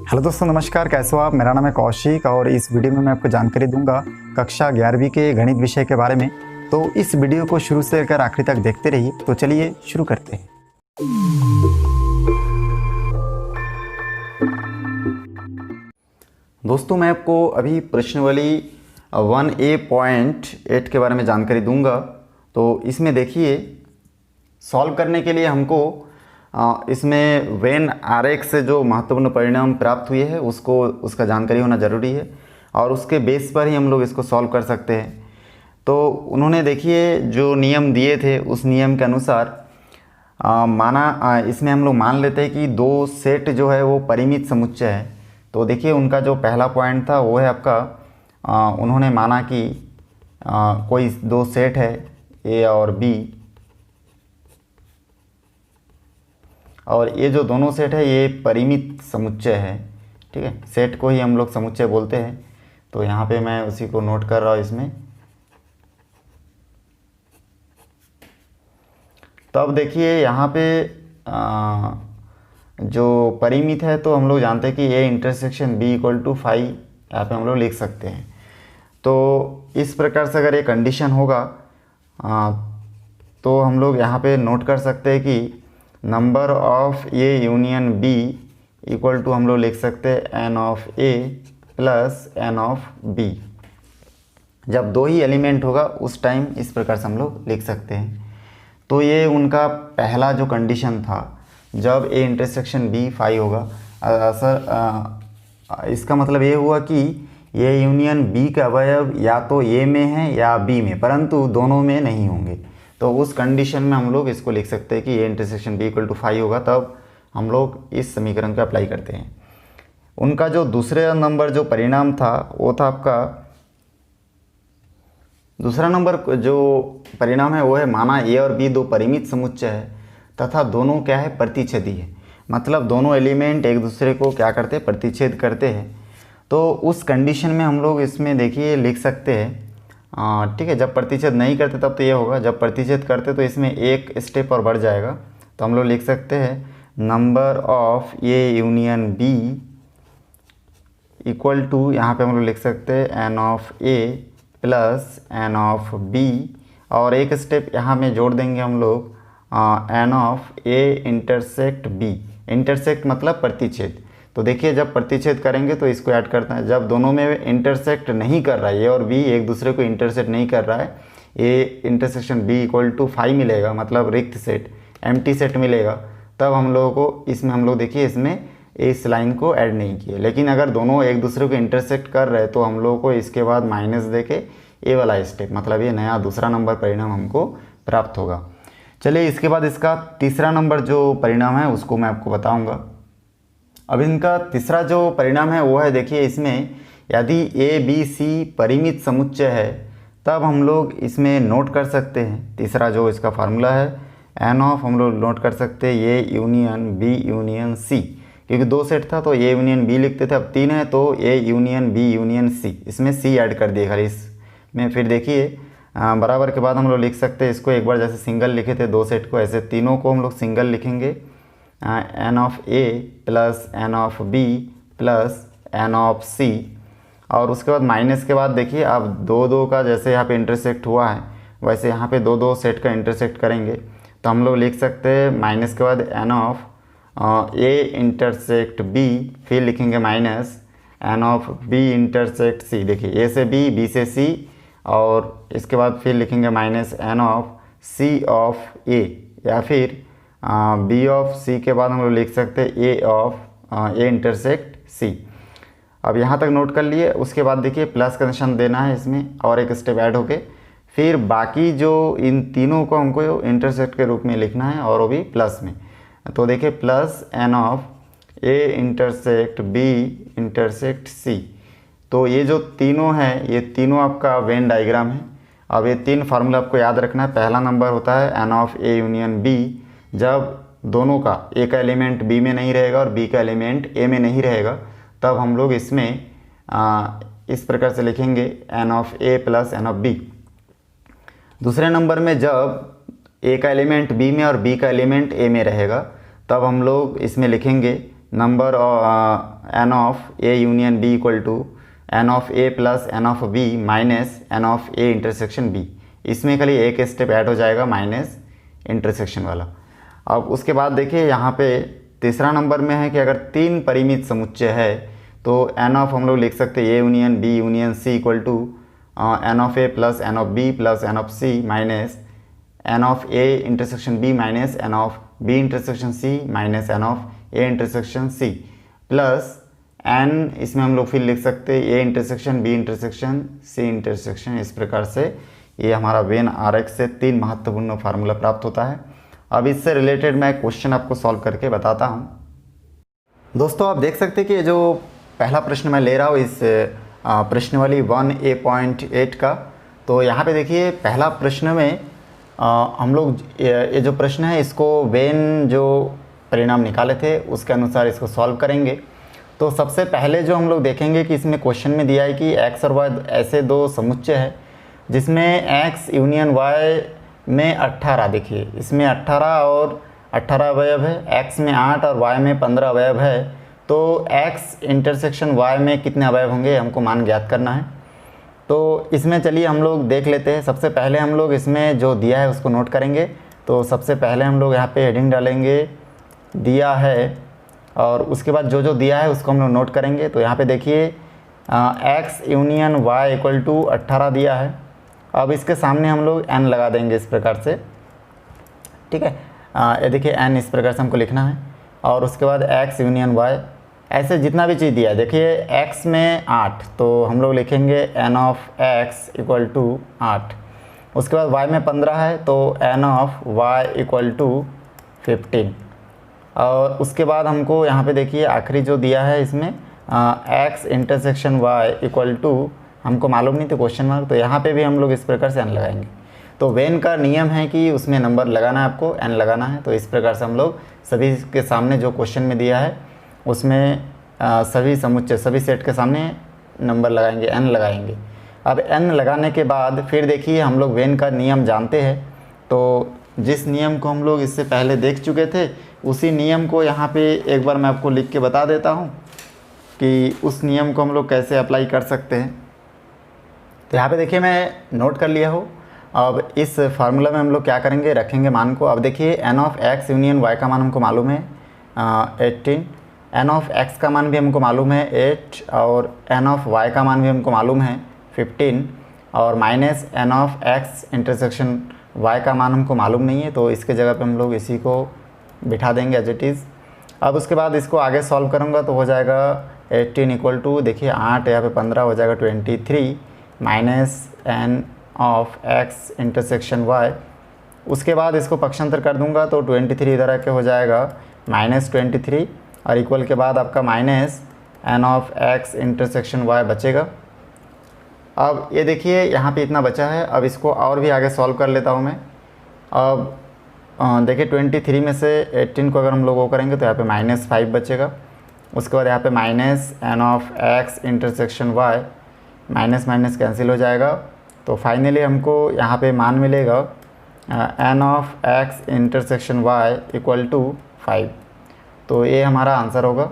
Hello दोस्तों, नमस्कार। कैसे हो आप? मेरा नाम है कौशिक और इस वीडियो में मैं आपको जानकारी दूंगा कक्षा 11वीं के गणित विषय के बारे में। तो इस वीडियो को शुरू से लेकर आखिरी तक देखते रहिए। तो चलिए शुरू करते हैं। दोस्तों, मैं आपको अभी प्रश्नावली 1A.8 के बारे में जानकारी दूंगा। तो इसमें देखिए, सॉल्व करने के लिए हमको इसमें वेन आरेख से जो महत्वपूर्ण परिणाम प्राप्त हुए हैं उसका जानकारी होना ज़रूरी है और उसके बेस पर ही हम लोग इसको सॉल्व कर सकते हैं। तो उन्होंने देखिए जो नियम दिए थे उस नियम के अनुसार इसमें हम लोग मान लेते हैं कि दो सेट जो है वो परिमित समुच्चय है। तो देखिए उनका जो पहला पॉइंट था वो है आपका उन्होंने माना कि कोई दो सेट है ए और बी, और ये जो दोनों सेट है ये परिमित समुच्चय है। ठीक है, सेट को ही हम लोग समुच्चय बोलते हैं। तो यहाँ पे मैं उसी को नोट कर रहा हूँ इसमें। तो अब देखिए यहाँ पे जो परिमित है तो हम लोग जानते हैं कि A intersection B equal to 5 यहाँ पे हम लोग लिख सकते हैं। तो इस प्रकार से अगर ये कंडीशन होगा तो हम लोग यहाँ पे नोट कर सकते हैं कि number of A union B equal to हम लोग लिख सकते हैं N of A plus N of B. जब दो ही एलिमेंट होगा उस टाइम इस प्रकार से हम लोग लिख सकते हैं। तो ये उनका पहला जो कंडीशन था, जब ए इंटरसेक्शन बी 5 होगा। सर इसका मतलब ये हुआ कि ये यूनियन बी का अवयव या तो ए में है या बी में, परंतु दोनों में नहीं होंगे। तो उस कंडीशन में हम लोग इसको लिख सकते हैं कि A intersection B equal to 5 होगा। तब हम लोग इस समीकरण को अप्लाई करते हैं। उनका जो दूसरे नंबर जो परिणाम था वो था आपका, दूसरा नंबर जो परिणाम है वो है माना ए और बी दो परिमित समुच्चय है तथा दोनों क्या है, प्रतिच्छेदी है। मतलब दोनों एलिमेंट एक दूसरे को क्या करते हैं, प्रतिच्छेद करते हैं। तो उस कंडीशन में हम लोग इसमें देखिए लिख सकते हैं, ठीक है। जब प्रतिच्छेद नहीं करते तब तो ये होगा, जब प्रतिच्छेद करते तो इसमें एक स्टेप और बढ़ जाएगा। तो हम लोग लिख सकते हैं number of A union B equal to, यहाँ पे हम लोग लिख सकते हैं N of A plus N of B, और एक स्टेप यहाँ में जोड़ देंगे हम लोग N of A intersect B. Intersect मतलब प्रतिच्छेद। तो देखिए जब प्रतिच्छेद करेंगे तो इसको ऐड करते हैं। जब दोनों में इंटरसेक्ट नहीं कर रहा है, ए और बी एक दूसरे को इंटरसेक्ट नहीं कर रहा है, A intersection B equal to 5 मिलेगा, मतलब रिक्त सेट, एम्प्टी सेट मिलेगा। तब हम लोगों को इसमें हम लोग देखिए इसमें इस लाइन को ऐड नहीं किए। लेकिन अगर दोनों एक दूसरे को इंटरसेक्ट कर रहे हैं तो हम लोगों को इसके बाद माइनस दे के ए वाला स्टेप, मतलब ये नया दूसरा नंबर परिणाम हमको प्राप्त होगा। चलिए इसके बाद इसका तीसरा नंबर जो परिणाम है उसको मैं आपको बताऊंगा। अब इनका तीसरा जो परिणाम है वो है, देखिए इसमें यदि ए बी सी परिमित समुच्चय है तब हम लोग इसमें नोट कर सकते हैं तीसरा जो इसका फार्मूला है एन ऑफ, हम लोग नोट कर सकते हैं A union B union C. क्योंकि दो सेट था तो ए यूनियन बी लिखते थे, अब तीन है तो A union B union C, इसमें सी ऐड कर दिए खाली इसमें। फिर देखिए बराबर के बाद हम लोग लिख सकते हैं इसको, एक बार जैसे सिंगल लिखे थे दो सेट को, ऐसे तीनों को हम लोग सिंगल लिखेंगे N of A plus N of B plus N of C. और उसके बाद माइनस के बाद देखिए अब दो दो का जैसे यहाँ पे इंटरसेक्ट हुआ है वैसे यहाँ पे दो दो सेट का इंटरसेक्ट करेंगे। तो हम लोग लिख सकते हैं माइनस के बाद N of A intersect B, फिर लिखेंगे minus N of B intersect C. देखिए ए से बी से सी, और इसके बाद फिर लिखेंगे minus N of C of A, या फिर बी ऑफ सी के बाद हम लोग लिख सकते हैं ए ऑफ ए इंटरसेक्ट सी। अब यहाँ तक नोट कर लिए। उसके बाद देखिए प्लस का निशान देना है इसमें और एक स्टेप ऐड होके, फिर बाकी जो इन तीनों को हमको इंटरसेक्ट के रूप में लिखना है और वो भी प्लस में। तो देखिए plus N of A intersect B intersect C. तो ये जो तीनों हैं ये तीनों आपका वेन डायग्राम है। अब ये तीन फार्मूला आपको याद रखना है। पहला नंबर होता है N of A union B, जब दोनों का ए का एलिमेंट बी में नहीं रहेगा और बी का एलिमेंट ए में नहीं रहेगा तब हम लोग इसमें इस प्रकार से लिखेंगे N of A plus N of B. दूसरे नंबर में जब ए का एलिमेंट बी में और बी का एलिमेंट ए में रहेगा तब हम लोग इसमें लिखेंगे number N of A union B equal to N of A plus N of B minus N of A intersection B. इसमें खाली एक स्टेप ऐड हो जाएगा माइनस इंटरसेक्शन वाला। अब उसके बाद देखिए यहाँ पे तीसरा नंबर में है कि अगर तीन परिमित समुच्चय है तो एन ऑफ हम लोग लिख सकते हैं A union B union C equal to N of A plus N of B plus N of C minus N of A intersection B minus N of B intersection C minus N of A intersection C plus N, इसमें हम लोग फिर लिख सकते हैं A intersection B intersection C intersection. इस प्रकार से ये हमारा वेन आरएक्स से तीन महत्वपूर्ण फार्मूला प्राप्त होता है। अब इससे रिलेटेड मैं क्वेश्चन आपको सॉल्व करके बताता हूँ। दोस्तों आप देख सकते हैं कि जो पहला प्रश्न मैं ले रहा हूँ इस प्रश्नावली 1A.8 का, तो यहाँ पे देखिए पहला प्रश्न में हम लोग ये जो प्रश्न है इसको वेन जो परिणाम निकाले थे उसके अनुसार इसको सॉल्व करेंगे। तो सबसे पहले जो हम लोग देखेंगे कि इसमें क्वेश्चन में दिया है कि x और y ऐसे दो समुच्चय है जिसमें x यूनियन y में 18, देखिए इसमें 18 और 18 अवयव है, x में 8 और y में 15 अवयव है। तो x इंटरसेक्शन y में कितने अवयव होंगे हमको मान ज्ञात करना है। तो इसमें चलिए हम लोग देख लेते हैं। सबसे पहले हम लोग इसमें जो दिया है उसको नोट करेंगे। तो सबसे पहले हम लोग यहाँ पे हेडिंग डालेंगे दिया है, और उसके बाद जो जो दिया है उसको हम लोग नोट करेंगे। तो यहाँ पे देखिए x union y equal to 18 दिया है। अब इसके सामने हम लोग n लगा देंगे इस प्रकार से, ठीक है। ये देखिए n इस प्रकार से हमको लिखना है, और उसके बाद x यूनियन y ऐसे जितना भी चीज़ दिया है। देखिए x में 8 तो हम लोग लिखेंगे n of x equal to 8। उसके बाद y में 15 है तो n of y equal to 15। और उसके बाद हमको यहाँ पे देखिए आखिरी जो दिया है इसमें x intersection y equal to, हमको मालूम नहीं तो क्वेश्चन मार्क, तो यहाँ पे भी हम लोग इस प्रकार से n लगाएंगे। तो वेन का नियम है कि उसमें नंबर लगाना है, आपको n लगाना है। तो इस प्रकार से हम लोग सभी के सामने जो क्वेश्चन में दिया है उसमें सभी समुच्चय सभी सेट के सामने नंबर लगाएंगे, n लगाएंगे। अब n लगाने के बाद फिर देखिए हम लोग वेन का नियम जानते हैं। तो जिस नियम को हम लोग इससे पहले देख चुके थे उसी नियम को यहाँ पे एक बार मैं आपको लिख के बता देता हूँ कि उस नियम को हम लोग कैसे अप्लाई कर सकते हैं। तो यहाँ पे देखिए मैं नोट कर लिया हो। अब इस फार्मूला में हम लोग क्या करेंगे, रखेंगे मान को। अब देखिए n of x union y का मान हमको मालूम है 18, n ऑफ x का मान भी हमको मालूम है 8, और n ऑफ y का मान भी हमको मालूम है 15, और minus n of x intersection y का मान हमको मालूम नहीं है। तो इसके जगह पे हम लोग इसी को बिठा देंगे एज इट इज़। अब उसके बाद इसको आगे सॉल्व करूँगा तो हो जाएगा 18 इक्वल टू, देखिए 8 यहाँ पे 15 हो जाएगा 23 minus n of x intersection y। उसके बाद इसको पक्षांतर कर दूंगा तो 23 इधर आके हो जाएगा -23, और इक्वल के बाद आपका minus n of x intersection y बचेगा। अब ये देखिए यहाँ पे इतना बचा है। अब इसको और भी आगे सॉल्व कर लेता हूँ मैं। अब देखिए 23 में से 18 को अगर हम लोग वो करेंगे तो यहाँ पे -5 बचेगा। उसके बाद यहाँ पे minus n of x intersection y, minus minus cancel हो जाएगा। तो फाइनली हमको यहाँ पे मान मिलेगा n of x intersection y equal to 5। तो ये हमारा आंसर होगा।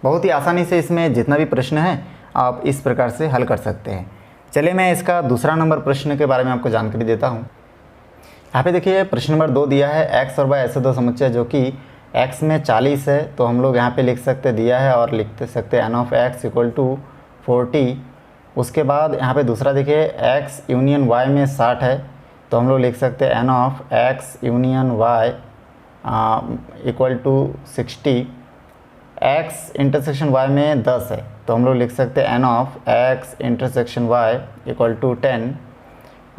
बहुत ही आसानी से इसमें जितना भी प्रश्न है आप इस प्रकार से हल कर सकते हैं। चलिए मैं इसका दूसरा नंबर प्रश्न के बारे में आपको जानकारी देता हूँ। यहाँ पे देखिए प्रश्न नंबर 2 दिया है x और y ऐसे दो समुच्चय जो कि x में 40 है। तो हम लोग यहाँ पे लिख सकते दिया है और लिख सकते n of x equal to 40। उसके बाद यहाँ पे दूसरा देखिए x यूनियन y में 60 है। तो हम लोग लिख सकते हैं n of x union y equal to 60। x intersection y में 10 है। तो हम लोग लिख सकते हैं n of x intersection y equal to 10।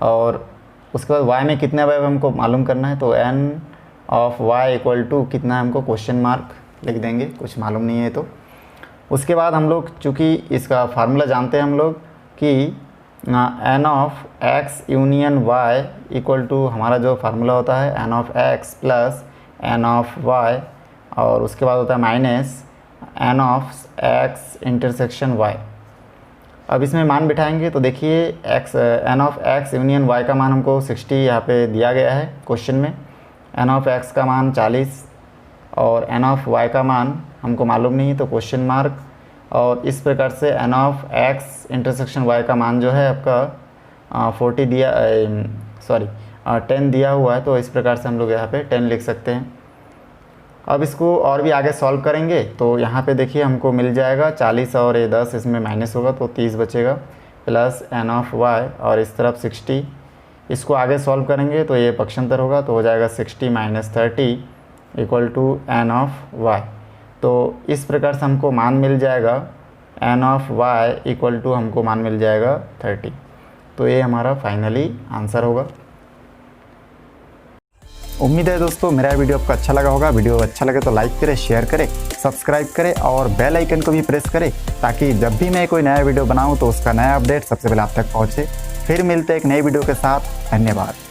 और उसके बाद y में कितने अवयव हमको मालूम करना है, तो n of y equal to कितना है हमको क्वेश्चन मार्क लिख देंगे, कुछ मालूम नहीं है। तो उसके बाद हम लोग चूँकि इसका फार्मूला जानते हैं हम लोग कि n of x union y equal to हमारा जो फार्मूला होता है n of x plus n of y, और उसके बाद होता है minus n of x intersection y। अब इसमें मान बिठाएंगे तो देखिए n of x union y का मान हमको 60 यहाँ पे दिया गया है क्वेश्चन में, n ऑफ x का मान 40, और एन ऑफ वाई का मान हमको मालूम नहीं तो क्वेश्चन मार्क। और इस प्रकार से N of X intersection Y का मान जो है आपका 40 दिया 10 दिया हुआ है, तो इस प्रकार से हम लोग यहाँ पे 10 लिख सकते हैं। अब इसको और भी आगे सॉल्व करेंगे तो यहाँ पे देखिए हमको मिल जाएगा 40 और ये 10 इसमें माइनस होगा तो 30 बचेगा, प्लस एन ऑफ वाई और इस तरफ 60। इसको आगे सॉल्व करेंगे तो ये पक्षांतर होगा तो हो जाएगा 60 minus 30 equal to N of Y. तो इस प्रकार से हमको मान मिल जाएगा N of Y equal to हमको मान मिल जाएगा 30। तो ये हमारा फाइनली आंसर होगा। उम्मीद है दोस्तों मेरा वीडियो आपको अच्छा लगा होगा। वीडियो अच्छा लगे तो लाइक करें, शेयर करें, सब्सक्राइब करें और बेल आइकन को भी प्रेस करें ताकि जब भी मैं कोई नया वीडियो बनाऊं तो उसका नया अपडेट सबसे पहले आप तक पहुंचे। फिर मिलते हैं एक नई वीडियो के साथ। धन्यवाद।